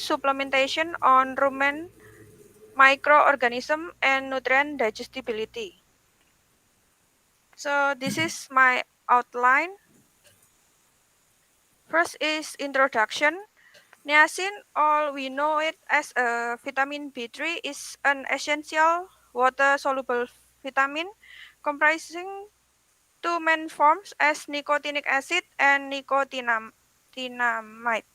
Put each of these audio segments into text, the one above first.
supplementation on rumen microorganism and nutrient digestibility. So this is my outline. First is introduction. Niacin, all we know it as a vitamin B3, is an essential water-soluble vitamin comprising two main forms as nicotinic acid and nicotinamide.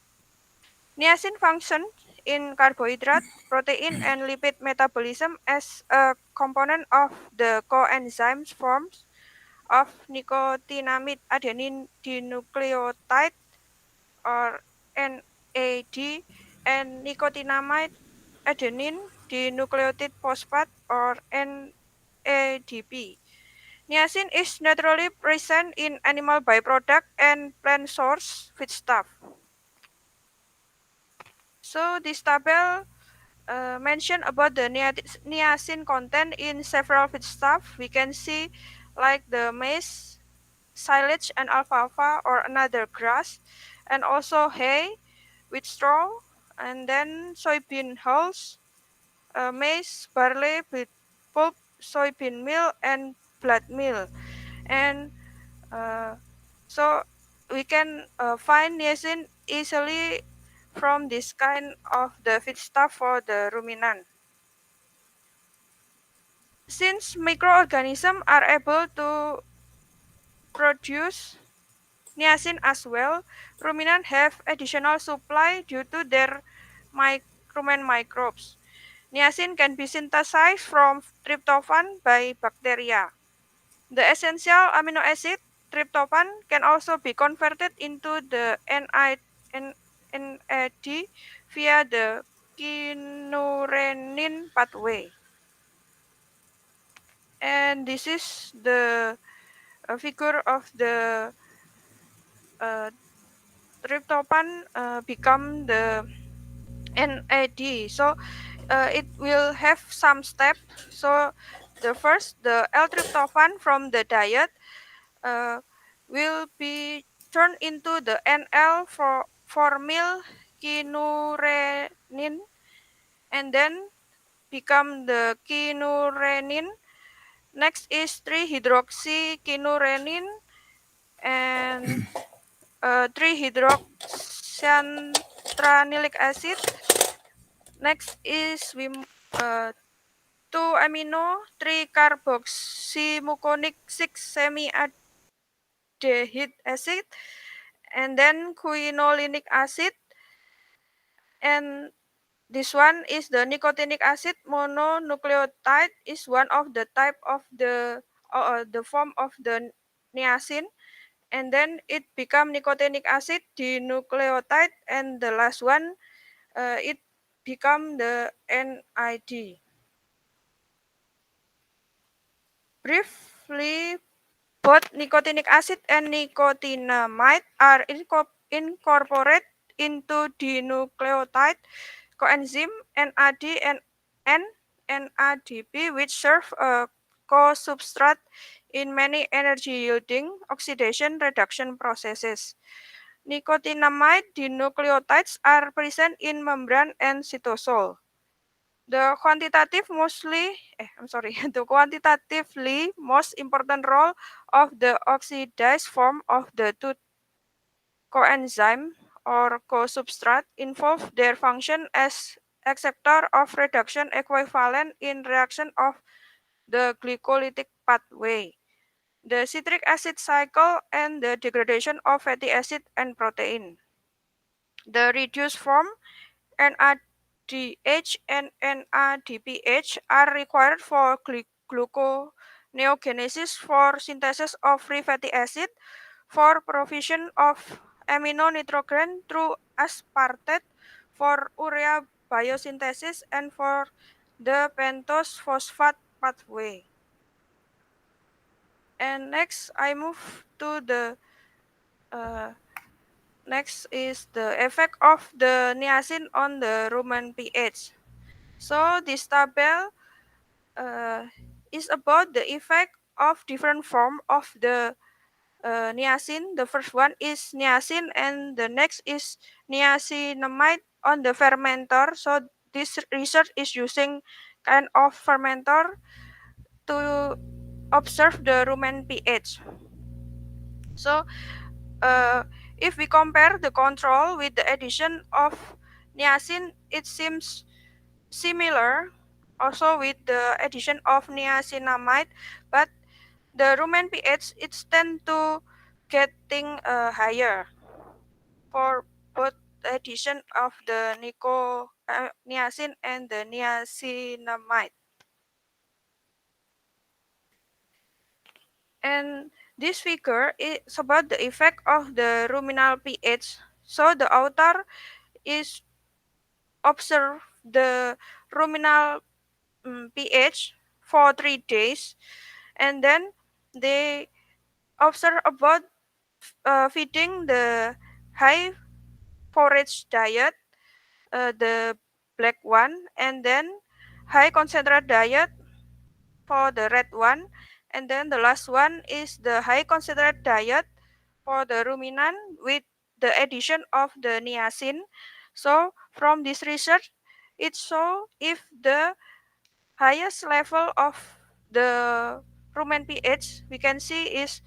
Niacin functions in carbohydrate, protein, and lipid metabolism as a component of the coenzymes forms of nicotinamide adenine dinucleotide or NAD and nicotinamide adenine dinucleotide phosphate or NADP. Niacin is naturally present in animal byproduct and plant source feedstuff. So this table mention about the niacin content in several feedstuff. We can see like the maize, silage, and alfalfa or another grass, and also hay with straw, and then soybean hulls, maize, barley with pulp, soybean meal, and blood meal. And uh, so we can find niacin easily from this kind of the feedstuff for the ruminant. Since microorganisms are able to produce niacin as well, ruminants have additional supply due to their rumen microbes. Niacin can be synthesized from tryptophan by bacteria. The essential amino acid tryptophan can also be converted into the NAD via the kynurenine pathway. And this is the figure of the uh, tryptophan become the NAD. So it will have some steps. So the first, the L-tryptophan from the diet uh, will be turned into the NL for formyl kynurenine and then become the kynurenine. Next is 3-hydroxykynurenine and 3-hydroxyantranilic acid. Next is we 2-amino 3-carboxymuconic 6-semialdehyde acid, and then quinolinic acid, and this one is the nicotinic acid mononucleotide is one of the type of the form of the niacin, and then it become nicotinic acid dinucleotide, and the last one it become the NID. Briefly, both nicotinic acid and nicotinamide are incorporated into dinucleotide coenzyme NAD and NADP, which serve a co-substrate in many energy-yielding oxidation reduction processes. Nicotinamide dinucleotides are present in membrane and cytosol. The the quantitatively most important role of the oxidized form of the two coenzyme or co-substrate involve their function as acceptor of reduction equivalent in reaction of the glycolytic pathway, the citric acid cycle, and the degradation of fatty acid and protein. The reduced form NADH and NADPH are required for gluconeogenesis, for synthesis of free fatty acid, for provision of amino nitrogen through aspartate, for urea biosynthesis, and for the pentose phosphate pathway. And next, I move to the uh, next is the effect of the niacin on the rumen pH. So this table uh, is about the effect of different form of the niacin. The first one is niacin, and the next is niacinamide on the fermenter. So this research is using kind of fermenter to observe the rumen pH. So uh, if we compare the control with the addition of niacin, it seems similar also with the addition of niacinamide, but the rumen pH it's tend to getting higher for both the addition of the niacin and the niacinamide. And this figure is about the effect of the ruminal pH. So the author is observe the ruminal pH for 3 days, and then they observe about feeding the high forage diet, the black one, and then high concentrate diet for the red one, and then the last one is the high concentrate diet for the ruminant with the addition of the niacin. So from this research, it show if the highest level of the rumen pH we can see is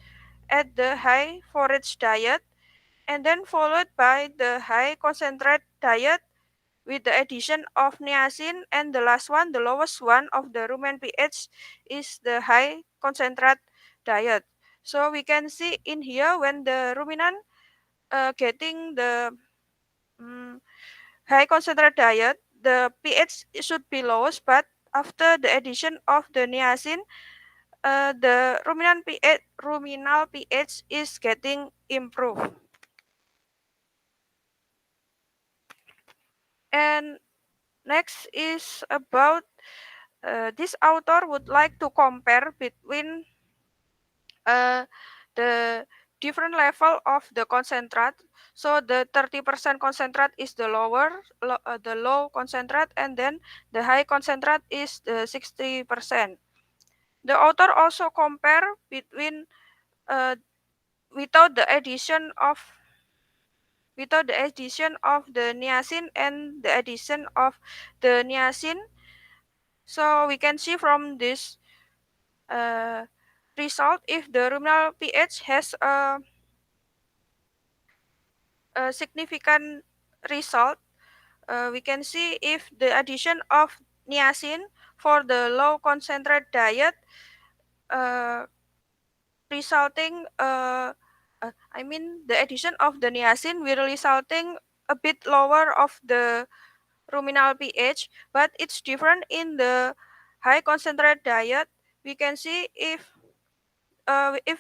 at the high forage diet, and then followed by the high concentrate diet with the addition of niacin, and the last one, the lowest one of the rumen pH is the high concentrate diet. So we can see in here when the ruminant getting the um, high concentrate diet, the pH should be lowest, but after the addition of the niacin, the ruminal pH is getting improved. And next is about this author would like to compare between uh, the different level of the concentrate. So the 30% concentrate is the the low concentrate, and then the high concentrate is the 60%. The author also compare between uh, without the addition of the niacin and the addition of the niacin. So we can see from this uh, result if the ruminal pH has a significant result. We can see if the addition of niacin for the low concentrate diet uh, resulting I mean the addition of the niacin will resulting a bit lower of the ruminal pH, but it's different in the high concentrate diet. We can see if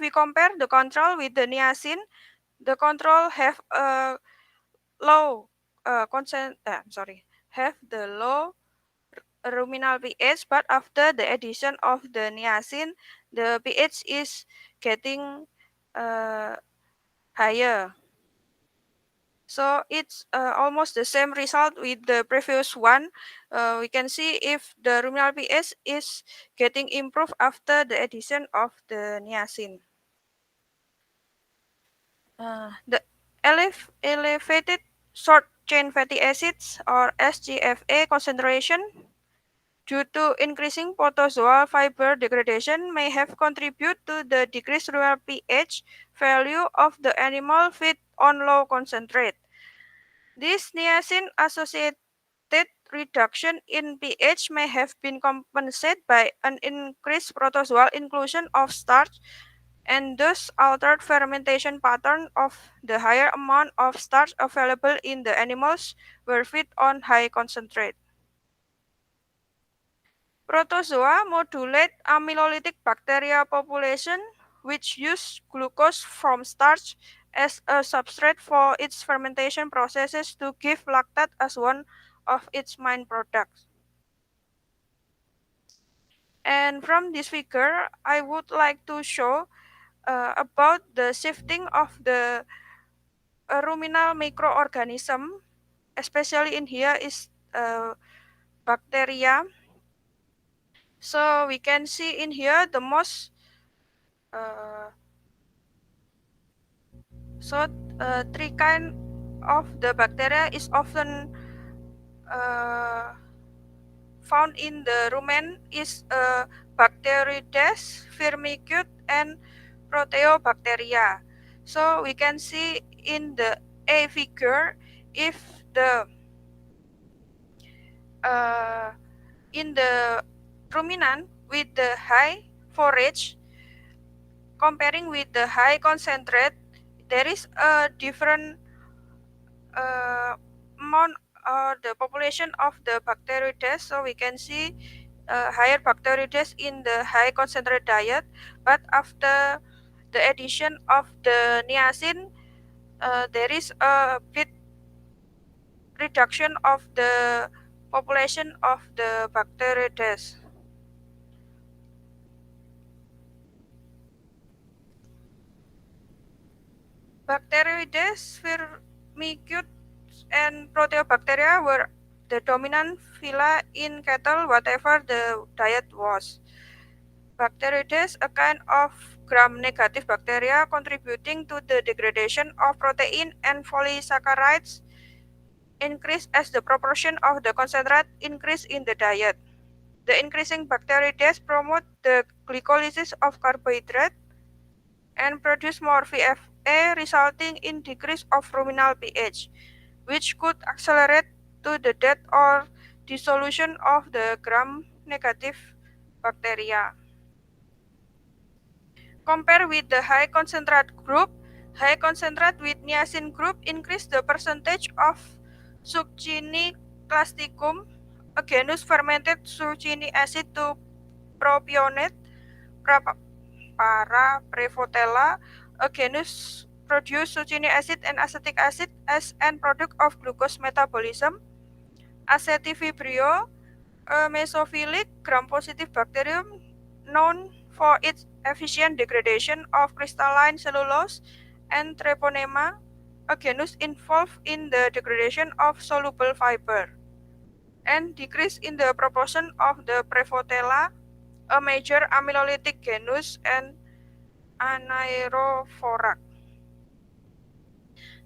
we compare the control with the niacin, the control have a low have the low ruminal pH, but after the addition of the niacin, the pH is getting uh, higher. So it's almost the same result with the previous one. We can see if the ruminal pH is getting improved after the addition of the niacin. The elevated short chain fatty acids or SGFA concentration due to increasing protozoal fiber degradation may have contributed to the decreased ruminal pH value of the animal feed on low concentrate. This niacin-associated reduction in pH may have been compensated by an increased protozoal inclusion of starch and thus altered fermentation pattern of the higher amount of starch available in the animals were fed on high concentrate. Protozoa modulate amylolytic bacteria population, which use glucose from starch as a substrate for its fermentation processes to give lactate as one of its main products. And from this figure, I would like to show about the shifting of the ruminal microorganism, especially in here is bacteria. So we can see in here the most uh, so three kind of the bacteria is often uh, found in the rumen is Bacteroides, Firmicutes, and Proteobacteria. So we can see in the A figure if the uh, in the ruminant with the high forage comparing with the high concentrate, there is a different amount or the population of the Bacteroides. So we can see higher Bacteroides in the high concentrate diet, but after the addition of the niacin, there is a bit reduction of the population of the Bacteroides. Bacteroides, Firmicutes, and Proteobacteria were the dominant phyla in cattle, whatever the diet was. Bacteroides, a kind of gram-negative bacteria contributing to the degradation of protein and polysaccharides, increase as the proportion of the concentrate increase in the diet. The increasing Bacteroides promote the glycolysis of carbohydrate and produce more VFA, resulting in decrease of ruminal pH, which could accelerate to the death or dissolution of the gram-negative bacteria. Compare with the high concentrate group, high concentrate with niacin group increase the percentage of Succini clasticum, a genus fermented succinic acid to propionate para Prevotella, a genus produce succinic acid and acetic acid as an product of glucose metabolism. Acetivibrio, a mesophilic gram-positive bacterium known for its efficient degradation of crystalline cellulose, and Treponema, a genus involved in the degradation of soluble fiber, and decrease in the proportion of the Prevotella, a major amylolytic genus, and Anaerophora.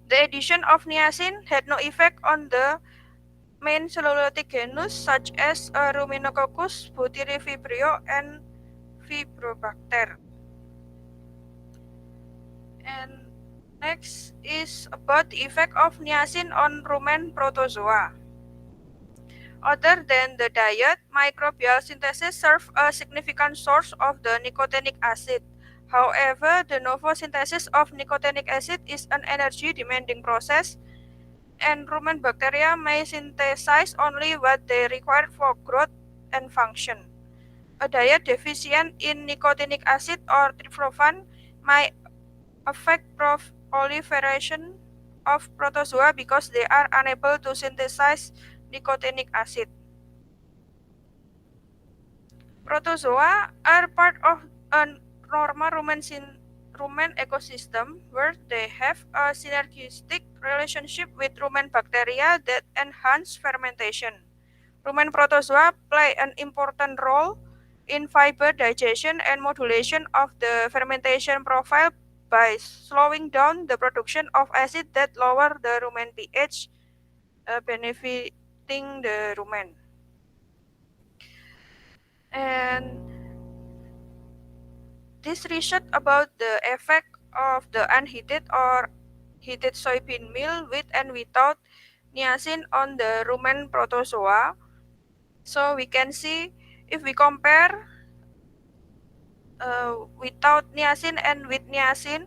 The addition of niacin had no effect on the main cellulotic genus such as Ruminococcus, Butyrifibrio, and Fibrobacter. And next is about the effect of niacin on rumen protozoa. Other than the diet, microbial synthesis serves a significant source of the nicotinic acid. However, the novo synthesis of nicotinic acid is an energy-demanding process, and rumen bacteria may synthesize only what they require for growth and function. A diet deficient in nicotinic acid or tryptophan might affect proliferation of protozoa because they are unable to synthesize nicotinic acid. Protozoa are part of a normal rumen ecosystem where they have a synergistic relationship with rumen bacteria that enhance fermentation. Rumen protozoa play an important role in fiber digestion and modulation of the fermentation profile by slowing down the production of acid that lower the rumen pH, benefiting the rumen. And this research about the effect of the unheated or heated soybean meal with and without niacin on the rumen protozoa. So we can see if we compare without niacin and with niacin,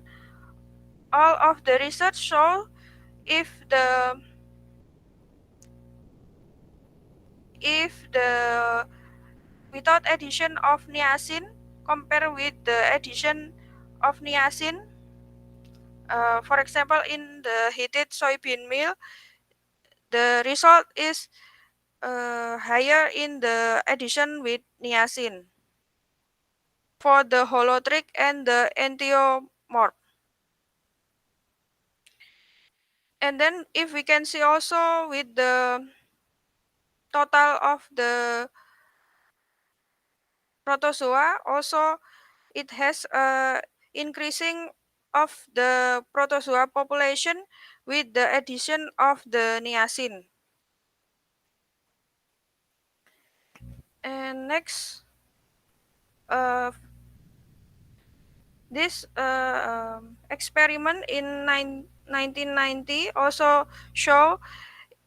all of the research show if the without addition of niacin compare with the addition of niacin, for example in the heated soybean meal, the result is higher in the addition with niacin for the holotric and the entheomorph. And then if we can see also with the total of the protozoa, also it has a increasing of the protozoa population with the addition of the niacin. And next, uh, this experiment in 1990 also show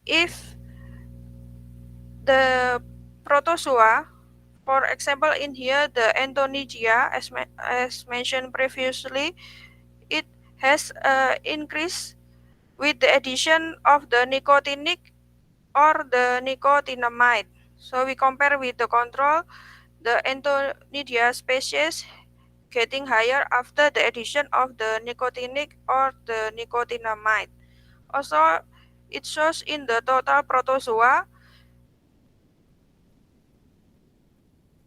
if the protozoa, for example, in here the Anthonidia, as mentioned previously, it has increased with the addition of the nicotinic or the nicotinamide. So we compare with the control, the Anthonidia species getting higher after the addition of the nicotinic or the nicotinamide. Also, it shows in the total protozoa,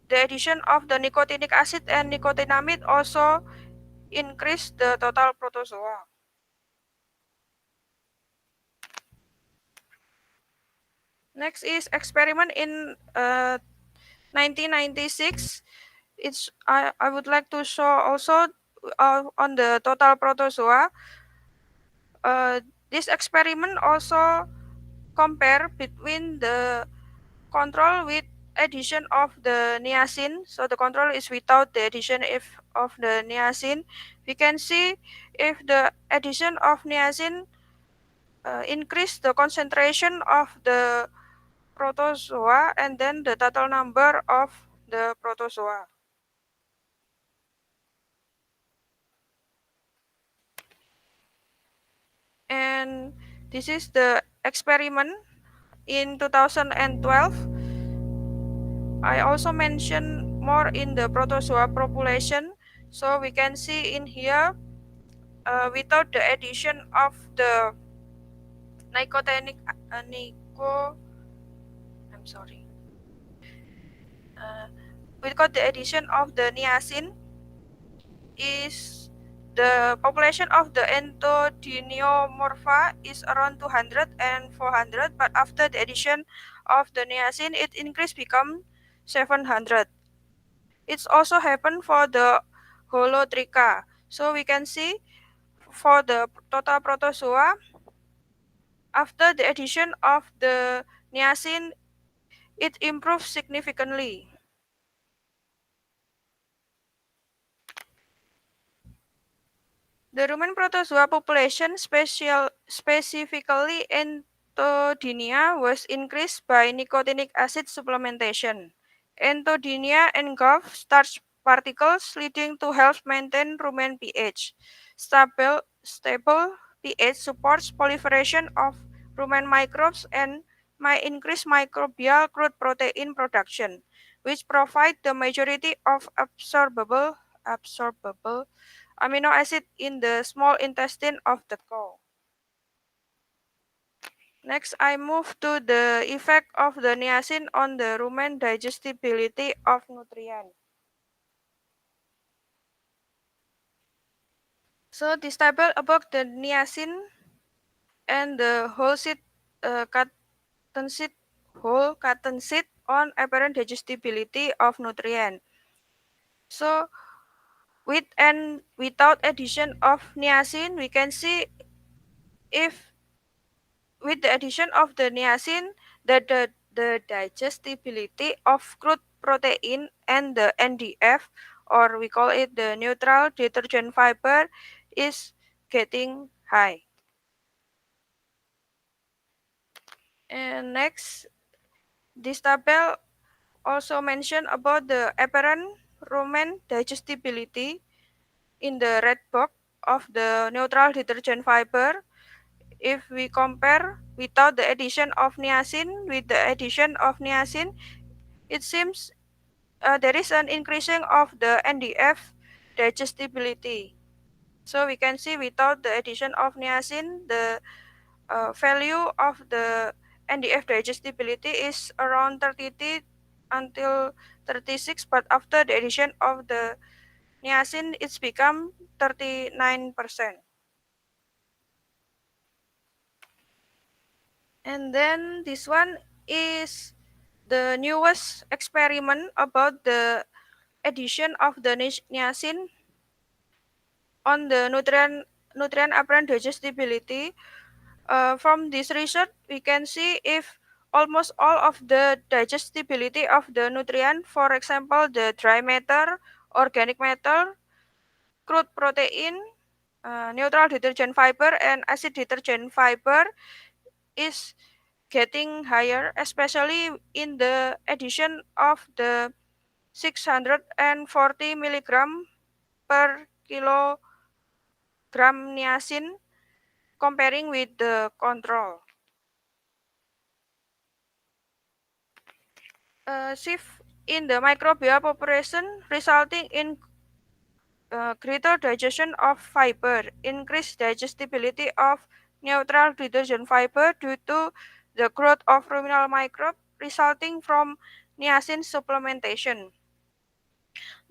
the addition of the nicotinic acid and nicotinamide also increase the total protozoa. Next is experiment in 1996. I would like to show also on the total protozoa. Uh, this experiment also compare between the control with addition of the niacin. So the control is without the addition of the niacin. We can see if the addition of niacin increase the concentration of the protozoa and then the total number of the protozoa. And this is the experiment in 2012. I also mentioned more in the protozoa population. So we can see in here, without the addition of the nicotinic, I'm sorry, uh, without the addition of the niacin, is the population of the Entodiniomorpha is around 200 and 400, but after the addition of the niacin, it increased become 700. It's also happened for the Holotricha. So we can see for the total protozoa, after the addition of the niacin, it improves significantly. The rumen protozoa population, specifically Entodinia, was increased by nicotinic acid supplementation. Entodinia engulf starch particles, leading to help maintain rumen pH. Stable pH supports proliferation of rumen microbes and may increase microbial crude protein production, which provide the majority of absorbable amino acid in the small intestine of the cow. Next, I move to the effect of the niacin on the rumen digestibility of nutrient. So this table about the niacin and the whole seed cotton seed whole cotton seed on apparent digestibility of nutrient. So with and without addition of niacin, we can see if with the addition of the niacin, the digestibility of crude protein and the NDF, or we call it the neutral detergent fiber, is getting high. And next, this table also mention about the apparent rumen digestibility in the red box of the neutral detergent fiber. If we compare without the addition of niacin with the addition of niacin, it seems there is an increasing of the NDF digestibility. So we can see without the addition of niacin, the value of the NDF digestibility is around 30 until 36, but after the addition of the niacin, it's become 39%. And then this one is the newest experiment about the addition of the niacin on the nutrient apparent digestibility. From this research, we can see if almost all of the digestibility of the nutrient, for example, the dry matter, organic matter, crude protein, neutral detergent fiber, and acid detergent fiber is getting higher, especially in the addition of the 640 milligram per kilogram niacin comparing with the control. Shift in the microbial population resulting in greater digestion of fiber, increased digestibility of neutral detergent fiber due to the growth of ruminal microbe resulting from niacin supplementation.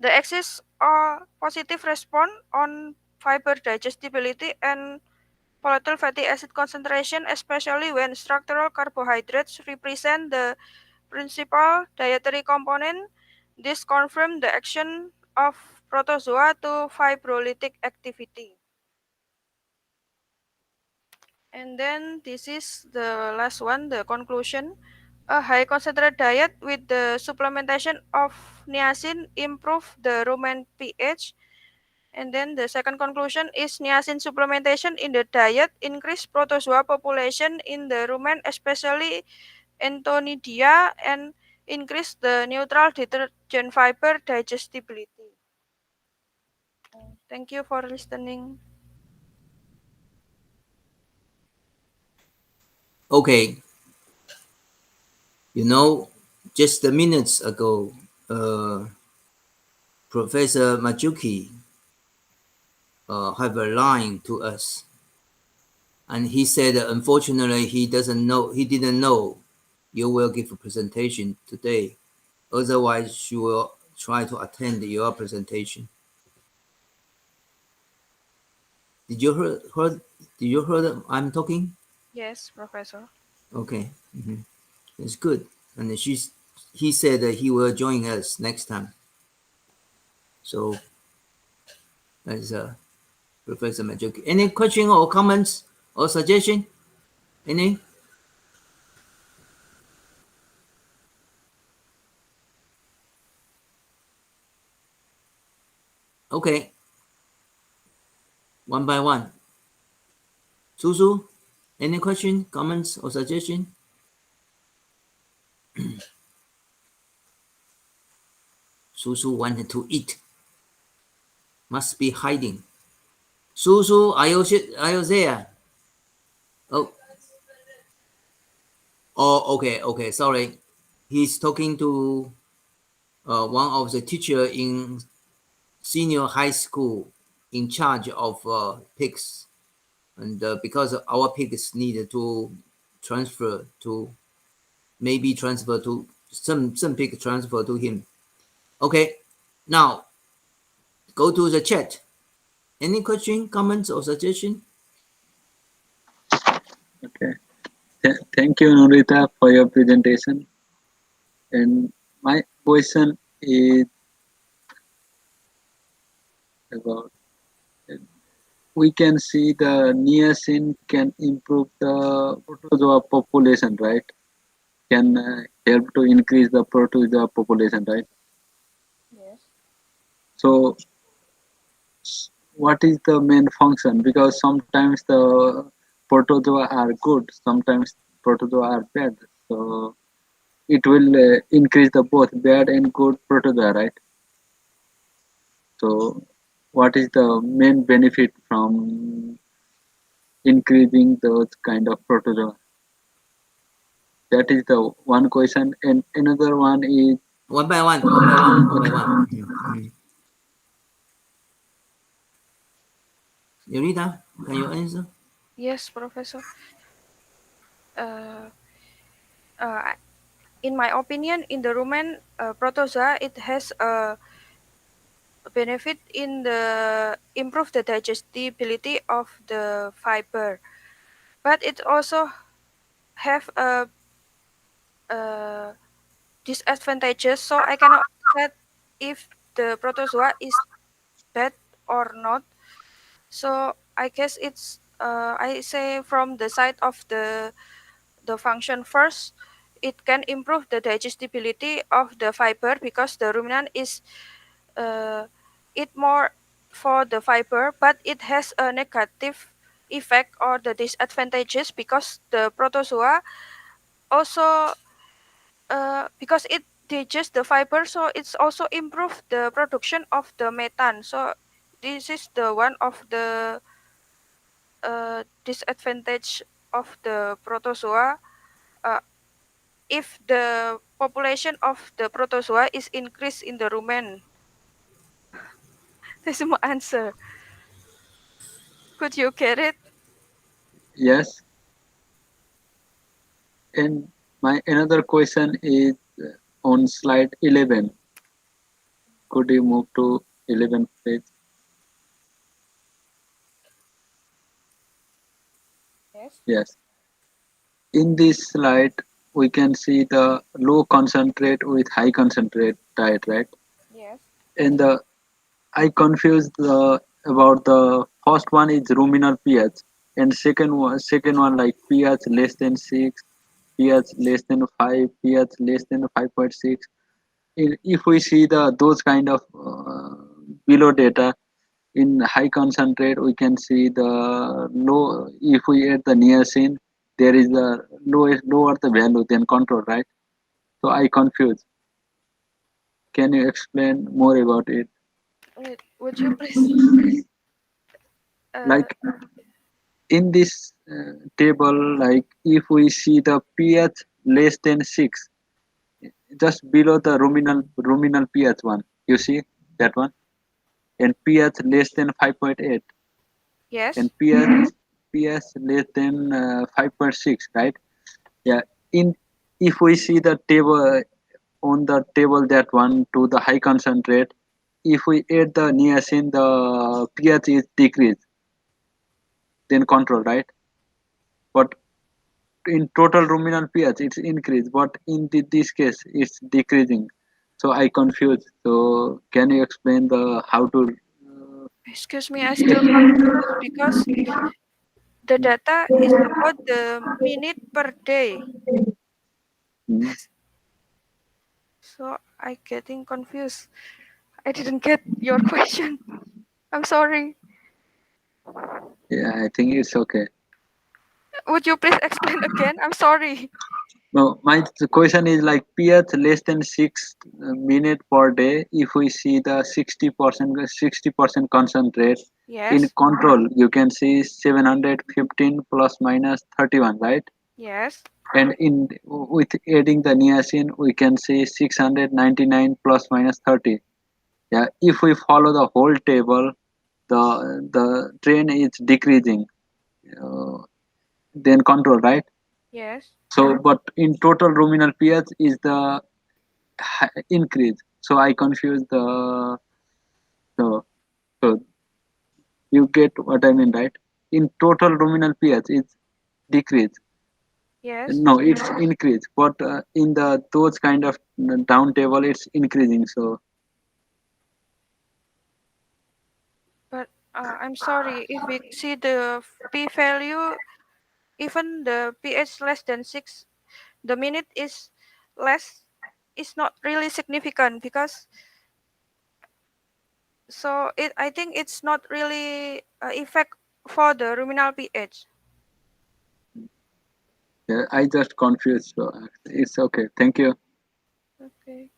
The exists a positive response on fiber digestibility and volatile fatty acid concentration, especially when structural carbohydrates represent the principal dietary component. This confirms the action of protozoa to fibrolytic activity. And then this is the last one, the conclusion. A high concentrated diet with the supplementation of niacin improve the rumen pH. And then the second conclusion is niacin supplementation in the diet increase protozoa population in the rumen, especially Enthonidia, and increase the neutral detergent fiber digestibility. Thank you for listening. Okay, you know, just a minutes ago, uh, Professor Majuki have a line to us, and he said that unfortunately he didn't know you will give a presentation today. Otherwise, she will try to attend your presentation. Did you heard? Did you heard I'm talking? Yes, Professor. Okay, it's good. And he said that he will join us next time. So as Professor Majoki. Any question or comments or suggestion? Any? Okay, one by one. Susu, any question, comments, or suggestion? Susu wanted to eat. Must be hiding. Susu, are you there? Oh, oh, okay, okay. Sorry, he's talking to one of the teacher in senior high school in charge of pigs, and because our pigs needed to transfer to maybe transfer to some pig transfer to him. Okay, now go to the chat. Any question, comments, or suggestion? Okay. Thank you, Norita, for your presentation. And my question is about we can see the niacin can improve the protozoa population, right? Can help to increase the protozoa population, right? Yes. So, what is the main function? Because sometimes the protozoa are good, sometimes protozoa are bad. So, it will increase the both bad and good protozoa, right? So, what is the main benefit from increasing those kind of protozoa? That is the one question. And another one is One by one, one by one, one by one. Yorita, can you answer? Yes, Professor. Uh, uh, in my opinion, in the rumen protozoa, it has a benefit in the improve the digestibility of the fiber, but it also have a disadvantages. So I cannot say if the protozoa is bad or not. So I guess it's I say from the side of the function first. it can improve the digestibility of the fiber because the ruminant is eat more for the fiber, but it has a negative effect or the disadvantages because the protozoa also because it digests the fiber, so it's also improve the production of the methane. So this is the one of the disadvantage of the protozoa. Uh, if the population of the protozoa is increased in the rumen. This is my answer. Could you get it? Yes. And my another question is on slide 11. Could you move to 11 page? Yes. Yes. In this slide, we can see the low concentrate with high concentrate diet, right? Yes. And I confused about the first one is ruminal pH, and second one like pH less than 6, pH less than 5, pH less than 5.6. If we see the those kind of below data in high concentrate, we can see the low. If we add the niacin, there is a lower the value than control, right? So I confused. Can you explain more about it? Wait, would you please? Uh, Like in this table, like if we see the pH less than 6, just below the ruminal pH one, you see that one, and pH less than 5.8, and yes. pH less than 5.6, right? Yeah. In If we see the table on the table, that one to the high concentrate, if we add the niacin, the pH is decreased then control, right? But in total ruminal pH it's increased, but in this case it's decreasing. So I confused. So can you explain the how to Excuse me, I still confused because the data is about the minute per day. Hmm. So I getting confused. I didn't get your question. I'm sorry. Yeah, I think it's okay. Would you please explain again? I'm sorry. No, my question is like pH less than 6 minute per day. If we see the 60% concentrate in Yes. control, you can see 715 plus minus 31, right? Yes. And in with adding the niacin, we can see 699 plus minus 30. Yeah, if we follow the whole table, the train is decreasing, uh, then control, right? Yes. So, but in total ruminal pH is the increase. So I confuse the so so you get what I mean, right? In total ruminal pH is decrease. Yes. No, it's increase. But in the those kind of down table, it's increasing. So But I'm sorry if we see the p value, even the pH less than 6, the minute is less. It's not really significant because so it. I think it's not really effect for the ruminal pH. yeah, I just confused. So it's okay. Thank you. Okay.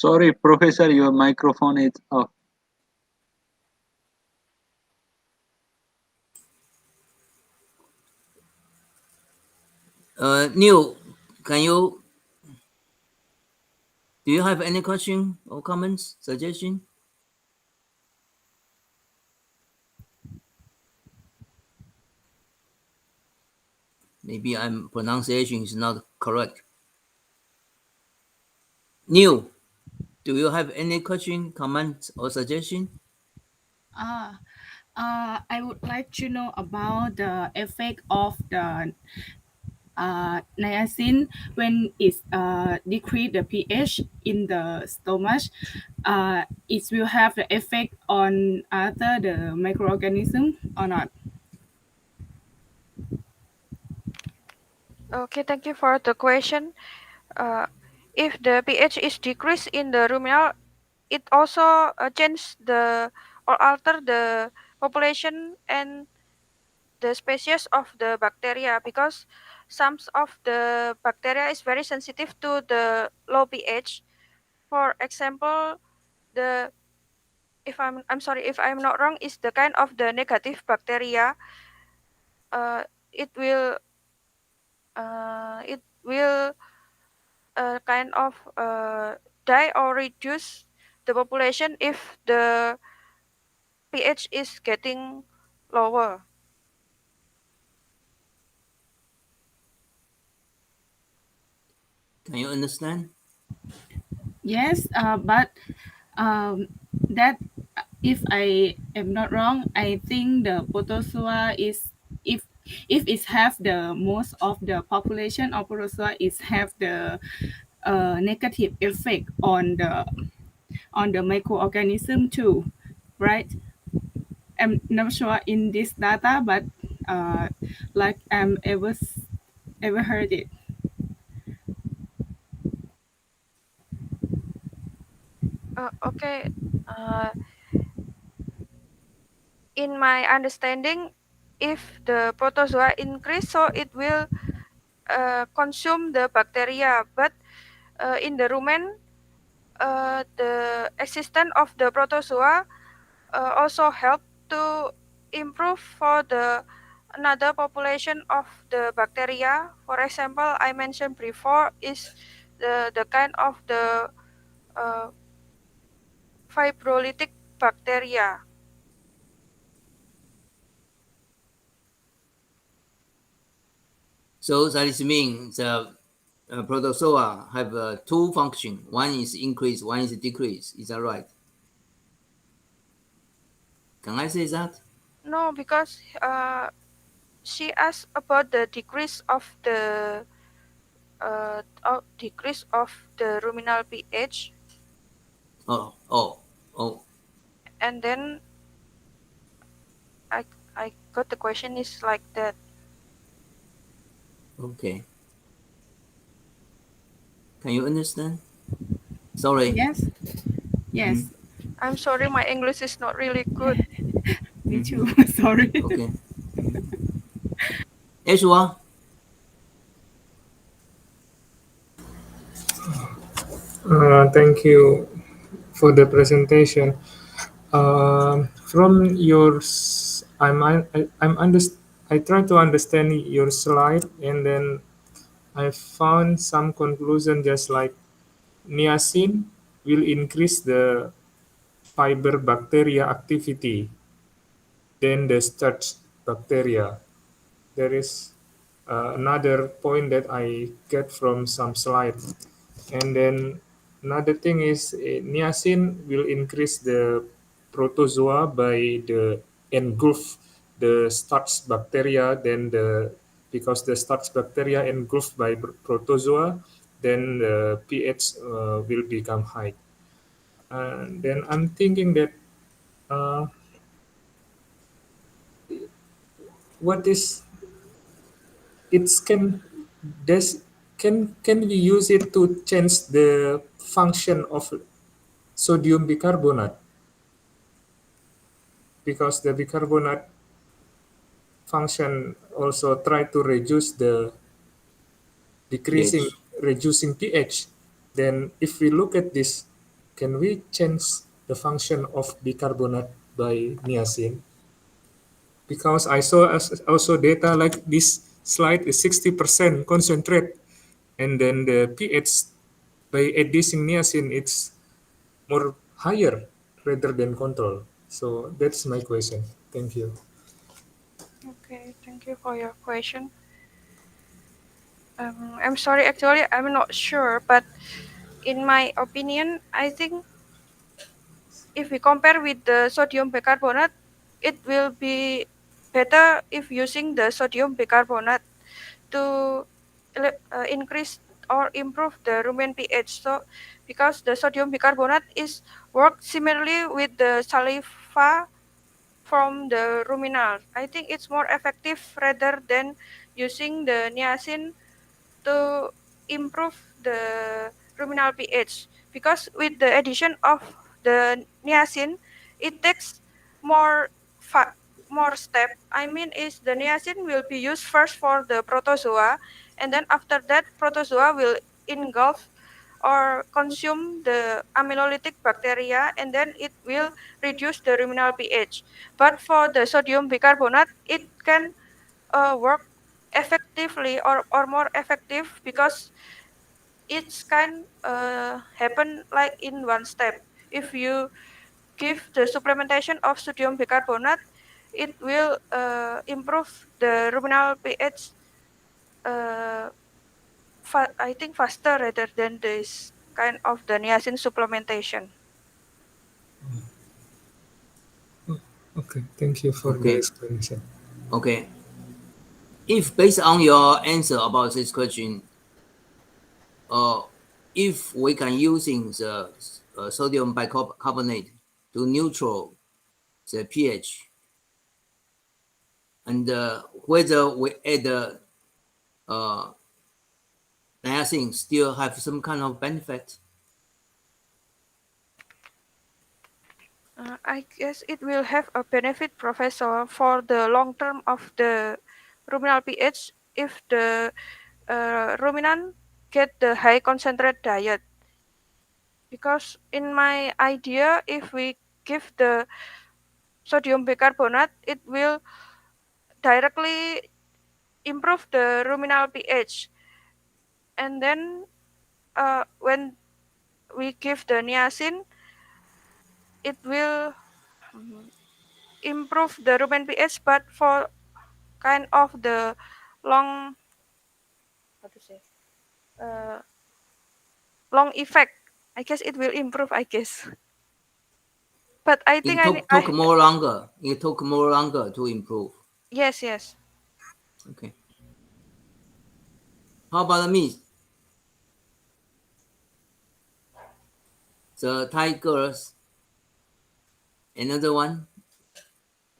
Sorry, Professor, your microphone is off. Neil, can you do you have any question or comments, suggestion? Maybe I'm pronunciation is not correct. Neil, do you have any question, comment, or suggestion? Ah, I would like to know about the effect of the niacin when it decrease the pH in the stomach. It will have the effect on other the microorganism or not? Okay, thank you for the question. Uh, if the pH is decreased in the ruminal, it also change the or alter the population and the species of the bacteria, because some of the bacteria is very sensitive to the low pH. For example, the if I'm sorry if I'm not wrong, is the kind of the negative bacteria. It will kind of die or reduce the population if the pH is getting lower. Can you understand? Yes, but that if I am not wrong, I think the protozoa is if it have the most of the population of protozoa is have the negative effect on the microorganism too, right? I'm not sure in this data, but like ever heard it. Okay. Uh, in my understanding, if the protozoa increase, so it will consume the bacteria. But in the rumen, the existence of the protozoa also help to improve for the another population of the bacteria. For example, I mentioned before is the kind of the uh, fibrolytic bacteria. So that is mean the protozoa have two function. One is increase, one is decrease. Is that right? Can I say that? No, because she asked about the decrease of the decrease of the ruminal pH, Oh, oh, oh. and then I I got the question is like that. Okay. Can you understand? Sorry. Yes, Mm-hmm. yes, I'm sorry, my English is not really good. me Mm-hmm. too. Sorry. Okay. Mm-hmm. H1. Thank you for the presentation. From I try to understand your slide, and then I found some conclusion just like niacin will increase the fiber bacteria activity than the starch bacteria. There is another point that I get from some slides. And then another thing is niacin will increase the protozoa by the engulf the starch bacteria. Then because the starch bacteria engulfed by protozoa, then the pH will become high. And then I'm thinking that uh, what is it's can does can we use it to change the function of sodium bicarbonate, because the bicarbonate function also try to reduce the decreasing PH. reducing pH. Then if we look at this, can we change the function of bicarbonate by niacin? Because I saw also data like this slide is 60% concentrate, and then the pH by adding niacin it's more higher rather than control. So that's my question. Thank you. Okay, thank you for your question. I'm sorry, actually, I'm not sure, but in my opinion, I think if we compare with the sodium bicarbonate, it will be better if using the sodium bicarbonate to increase or improve the rumen pH. So, because the sodium bicarbonate is work similarly with the saliva from the ruminal, I think it's more effective rather than using the niacin to improve the ruminal pH, because with the addition of the niacin, it takes more more step. I mean, is the niacin will be used first for the protozoa, and then after that, protozoa will engulf or consume the amylolytic bacteria, and then it will reduce the ruminal pH. But for the sodium bicarbonate, it can work effectively or more effective, because it's kind happen like in one step. If you give the supplementation of sodium bicarbonate, it will improve the ruminal pH, uh, I think faster rather than this kind of the niacin supplementation. Okay, thank you for the Okay, explanation. okay. If based on your answer about this question, uh, if we can using the sodium bicarbonate to neutral the pH, and whether we add uh, niacin still have some kind of benefit. I guess it will have a benefit, Professor, for the long term of the ruminal pH if the ruminant get the high concentrate diet. Because in my idea, if we give the sodium bicarbonate, it will directly improve the ruminal pH. And then when we give the niacin, it will improve the rumen pH, but for kind of the long, how to say, uh, long effect. I guess it will improve, I guess. But I think It took I more longer. It took more longer to improve. yes, yes. Okay. How about me? The Thai girls. Another one.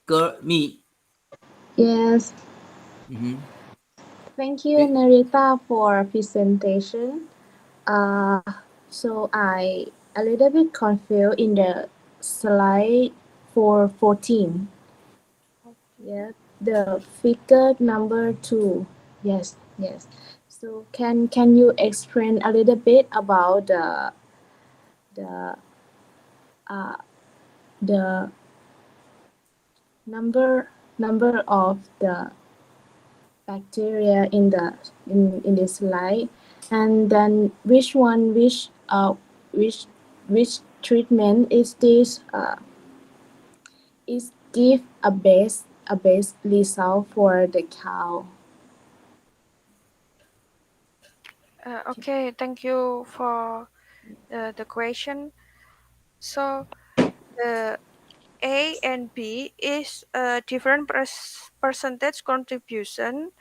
Girl, me. Yes, Mm-hmm. thank you, Narita, for presentation. Uh, so I a little bit confused in the slide for 14. Yeah, the figure number 2. Yes, yes. So can you explain a little bit about the uh the number of the bacteria in this slide, and then which which treatment is this is give a best result for the cow. Okay, thank you for the question. So the A and B is a different percentage contribution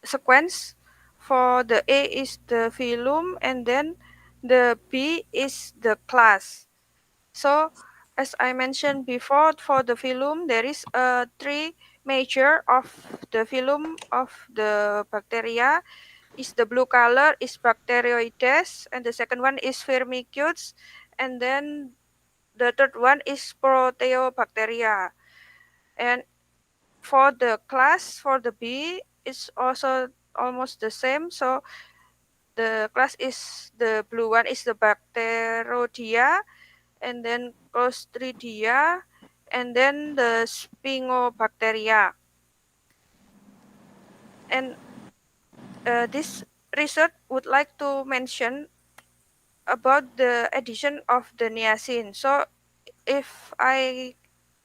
sequence. For the A is the phylum, and then the B is the class. So as I mentioned before, for the phylum, there is three major of the phylum of the bacteria. Is the blue color is Bacteroides, and the second one is Firmicutes, and then the third one is Proteobacteria. And for the class, for the B, it's also almost the same. So the class is the blue one is the Bacterodia, and then Clostridia, and then the Spingobacteria. And this research would like to mention about the addition of the niacin. So if I,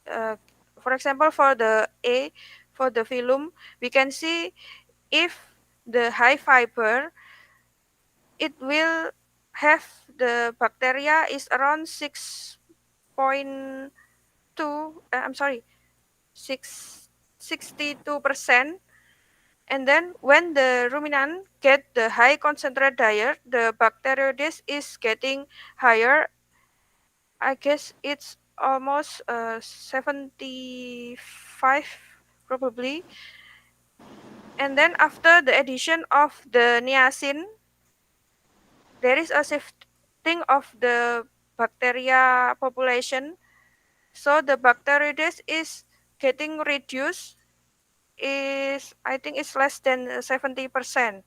uh, for example, for the A, for the phylum, we can see if the high fiber, it will have the bacteria is around 6 I'm sorry, 62%. And then when the ruminant get the high concentrate diet, the bacteroides is getting higher. I guess it's almost 75 probably. And then after the addition of the niacin, there is a shifting of the bacteria population. So the bacteroides is getting reduced, is I think it's less than 70%.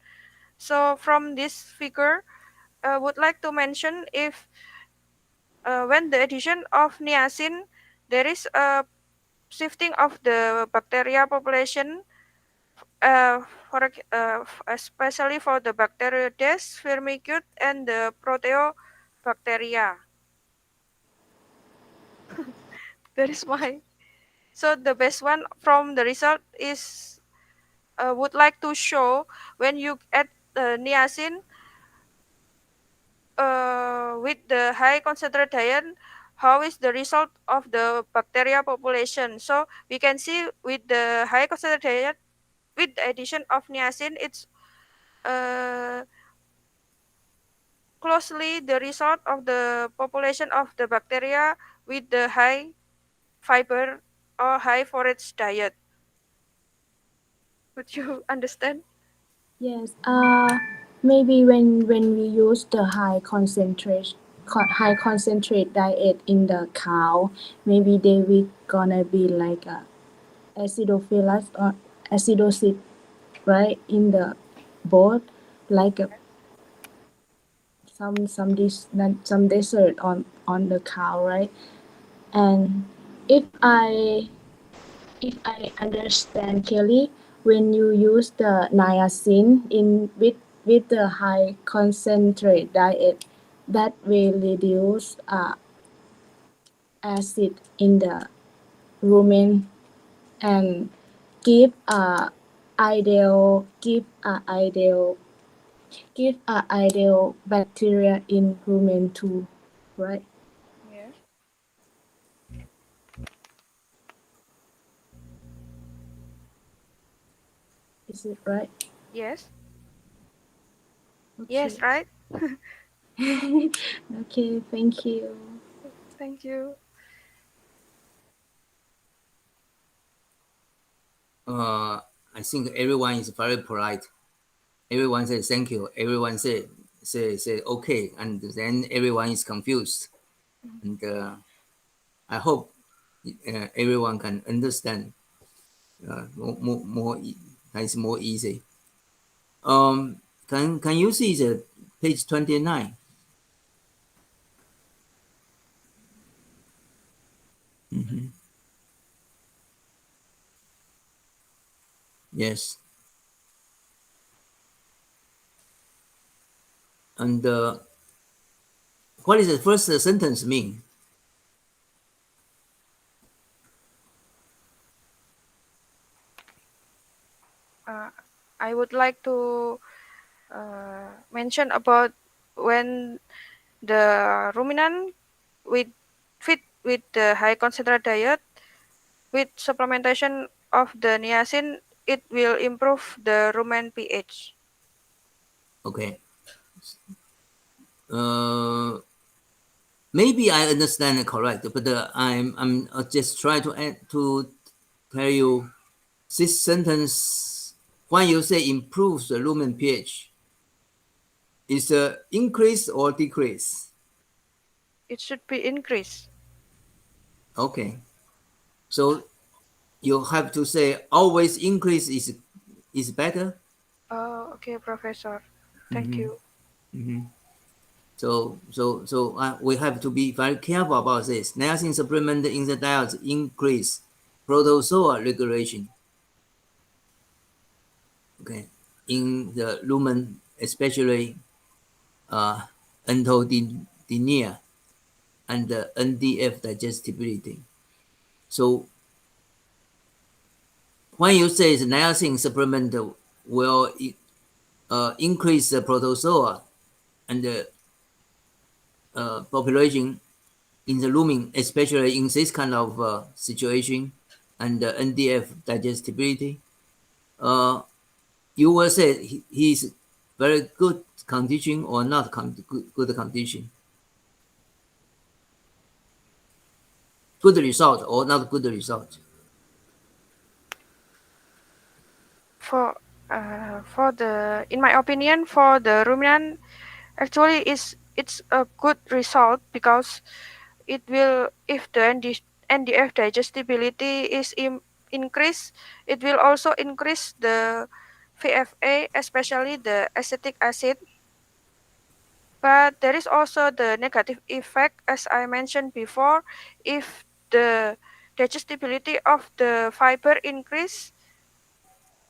So from this figure, I would like to mention if when the addition of niacin, there is a shifting of the bacteria population, uh, especially for the Bacteroides, Firmicutes, and the Proteobacteria. That is my. So the best one from the result is would like to show when you add niacin with the high concentrated diet, how is the result of the bacteria population. So we can see with the high concentrated diet, with the addition of niacin, it's uh, closely the result of the population of the bacteria with the high fiber or high forage diet. Would you understand? Yes. Maybe when we use the high concentrate diet in the cow, maybe they will gonna be like a acidophilus or acidosis, right? In the both, like some dessert on the cow, right? And if I understand clearly, when you use the niacin in with the high concentrate diet, that will reduce acid in the rumen and give ideal bacteria in rumen too, right? Yes. Is it right? Yes. Okay. Yes, right? Okay, thank you. Thank you. I think everyone is very polite. Everyone says thank you. Everyone say okay, and then everyone is confused. And I hope everyone can understand. It's more easy. Can you see the page 29? Yes. And what does the first sentence mean? Uh, I would like to mention about when the ruminant with fit with the high concentrated diet with supplementation of the niacin, it will improve the rumen pH. Okay. Maybe I understand it correct, but I'm just trying to tell you this sentence. When you say improves the lumen pH, is increase or decrease? It should be increased. Okay. So you have to say always increase is better. Oh, okay, Professor. Thank Mm-hmm. you. Mm-hmm. So we have to be very careful about this. Niacin supplement in the diet increase protozoa regulation. Okay, in the lumen, especially endodynia and the NDF digestibility. So when you say the niacin supplement will increase the protozoa and the population in the looming, especially in this kind of situation and NDF digestibility, you will say he's very good condition or not good condition, good result or not good result. For the, in my opinion, for the ruminant, actually it's a good result because it will, if the NDF digestibility is increased, it will also increase the VFA, especially the acetic acid. But there is also the negative effect, as I mentioned before. If the digestibility of the fiber increase,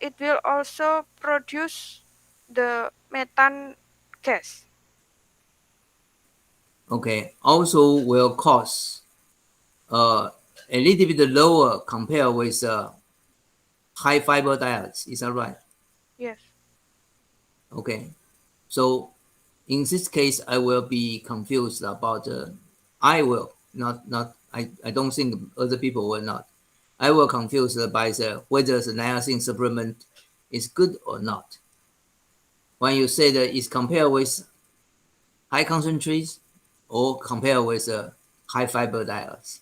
it will also produce the methane gas. Okay, also will cause a little bit lower compared with high fiber diets. Is that right? Yes. Okay, so in this case, I will be confused about. I will not. I don't think other people will not. I will confuse by the whether the niacin supplement is good or not. When you say that it's compared with high concentrates or compared with high fiber diets.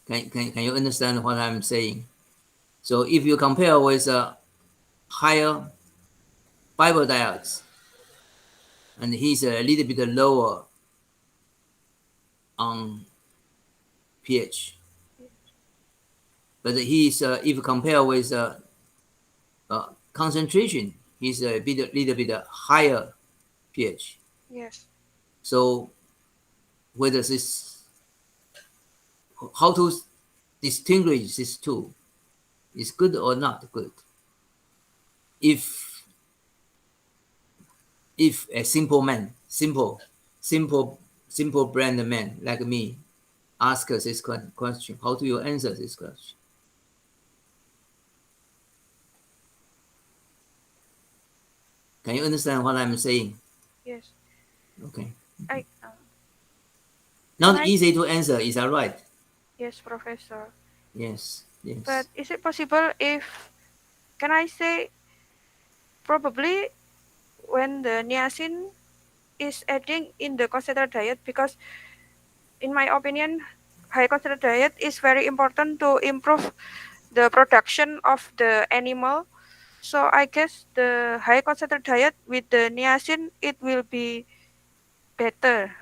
Can you understand what I'm saying? So if you compare with higher fiber diets, and he's a little bit lower on pH, but he's if you compare with concentration, he's a little bit higher pH. Yes. So whether this, how to distinguish these two is good or not good? If a simple man, simple brand man like me ask us this question, how do you answer this question? Can you understand what I'm saying? Yes. Okay. I Not I easy to answer, is that right? Yes, Professor. Yes, But yes. is it possible if, can I say, probably when the niacin is adding in the concentrated diet, because in my opinion, high concentrated diet is very important to improve the production of the animal. So I guess the high concentrated diet with the niacin, it will be better.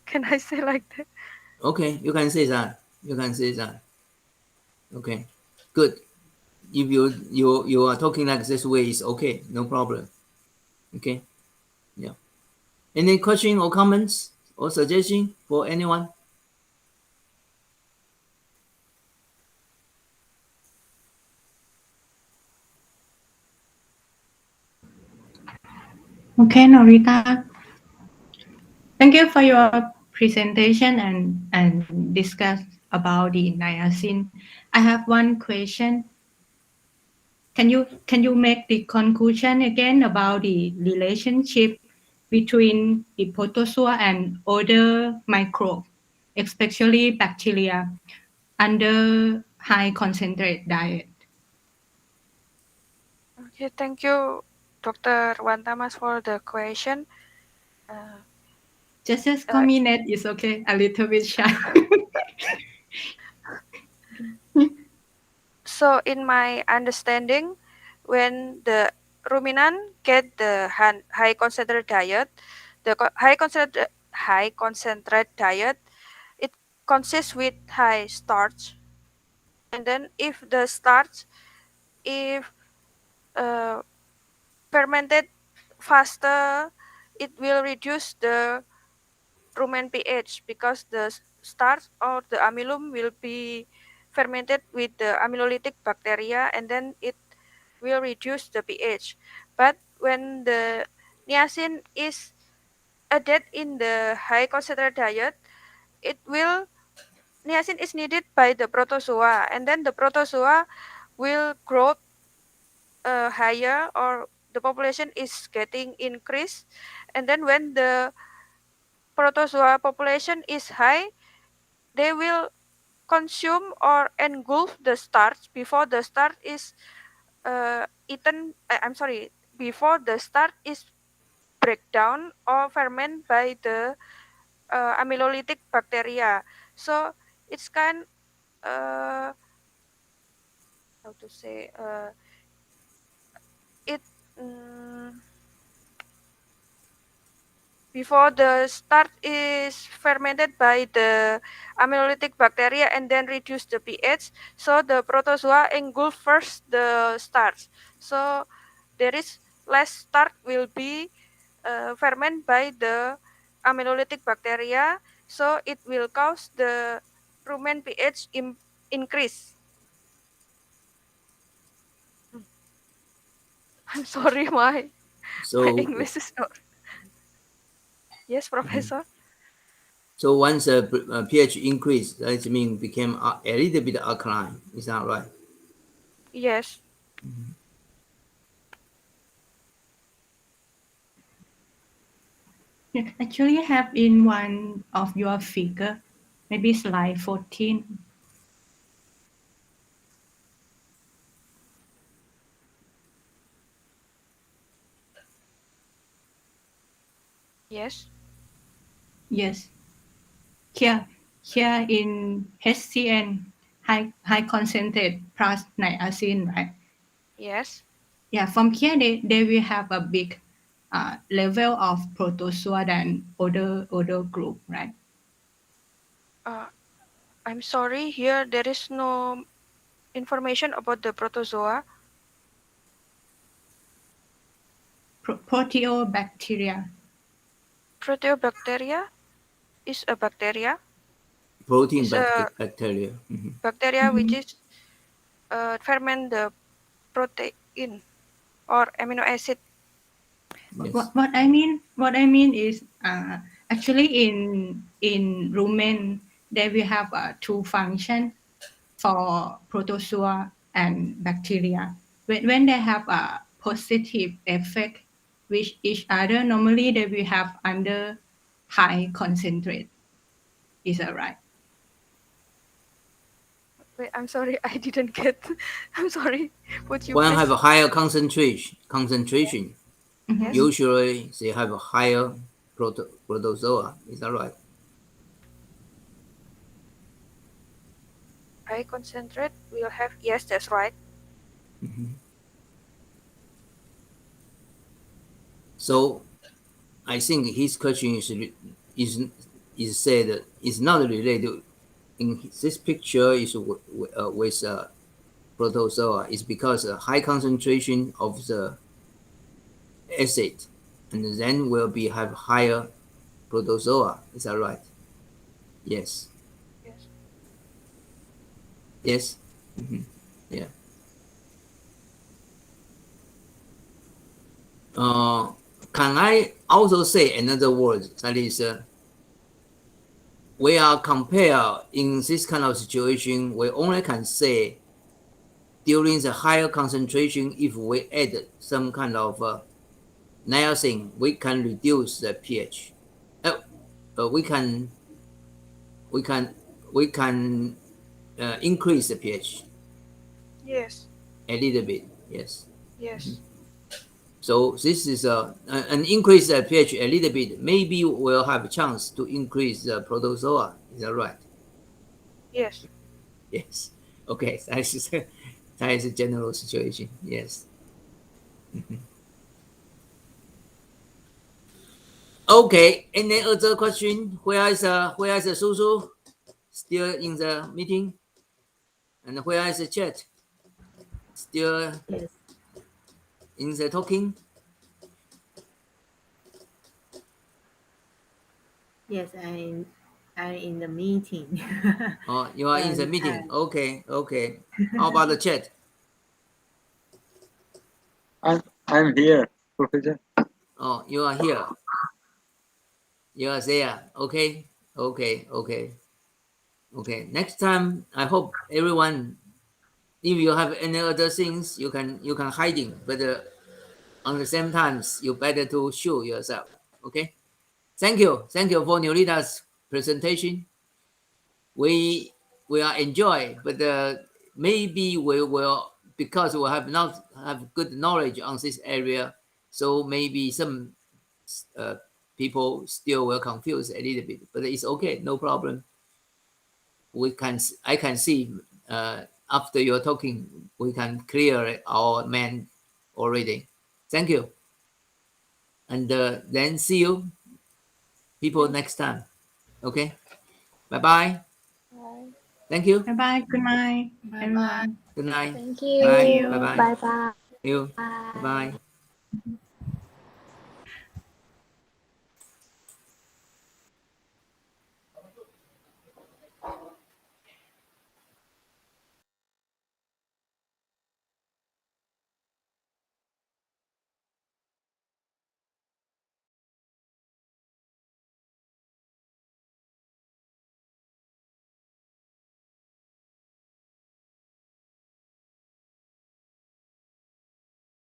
Can I say like that? Okay, you can say that. You can say that. Okay, good. If you are talking like this way, it's okay, no problem. Okay, yeah. Any question or comments or suggestion for anyone? Okay, Norita. Thank you for your presentation and discuss about the niacin. I have one question. Can you make the conclusion again about the relationship between the protozoa and other microbes, especially bacteria, under high concentrate diet? Okay, thank you, Dr. Wantamas, for the question. Uh, Just uh, comment is okay. A little bit shy. so, in my understanding, when the ruminant get the high concentrated diet, the high concentrate diet, it consists with high starch, and then if the starch, if uh, fermented faster, it will reduce the rumen pH because the starch or the amylum will be fermented with the amylolytic bacteria, and then it will reduce the pH. But when the niacin is added in the high concentrated diet, it will, niacin is needed by the protozoa, and then the protozoa will grow higher, or the population is getting increased, And then when the protozoa population is high, they will consume or engulf the starch before the starch is eaten. I'm sorry, before the starch is breakdown or ferment by the amylolytic bacteria. So it's kind how to say it before the starch is fermented by the amylolytic bacteria and then reduce the pH. So the protozoa engulf first the starch. So there is less starch will be ferment by the amylolytic bacteria. So it will cause the rumen pH increase. I'm sorry, my So English is not. Yes, Professor. so once the pH increased, that means became a little bit alkaline. Is that right? Yes. Yeah, actually, have in one of your figure, maybe slide 14. Yes. Yes, here in HCN, high concentrate plus niacin, right? Yes. Yeah, from here they will have a big level of protozoa than other group, right? Uh, I'm sorry. Here there is no information about the protozoa. Proteobacteria. Proteobacteria is a bacteria. Protein Is a bacteria. bacteria which Mhm. is ferment the protein or amino acid. Yes. What I mean is actually in rumen they will have two function for protozoa and bacteria. When they have a positive effect with each other, normally they will have under high concentrate. Is that right? Wait, I'm sorry. I didn't get. I'm sorry. Would you When have please? a higher concentration, Mhm. Yes. usually they have a higher protozoa. Is that right? I concentrate. We'll have. Yes, that's right. So I think his question is said is not related. In this picture is with protozoa is because a high concentration of the acid, and then will be have higher protozoa. Is that right? Yes. Yes. Yes. Mhm. Yeah. Can I also say another word that is we are compare in this kind of situation, we only can say during the higher concentration, if we add some kind of niacin, we can reduce the pH. We can we can we can increase the pH Yes. a little bit. Yes. Yes. So this is an increase the pH a little bit. Maybe we'll have a chance to increase the protozoa. Is that right? Yes. Yes. Okay. That is a general situation. Yes. Okay. Any other question? Where is the Susu? Still in the meeting? And where is the chat? Still Yes. in the talking? Yes, I'm in the meeting. Oh, you are in the and meeting. Okay. Okay. How about the chat? I'm here, Professor. Oh, you are here. You are there. Okay. Okay. Okay. Okay. Next time, I hope everyone, if you have any other things, you can hiding, but on the same times, you better to show yourself. Okay. Thank you for Neolita's presentation. We are enjoy, but maybe we will, because we have not have good knowledge on this area, so maybe some people still will confuse a little bit, but it's okay, no problem. I can see after you're talking, we can clear our mind already. Thank you. And then see you people next time. Okay. Bye-bye. Bye. Thank you. Bye bye. Good night, Bye bye. everyone. Good night. Thank Bye. you. Bye-bye. Bye bye. You. Bye-bye.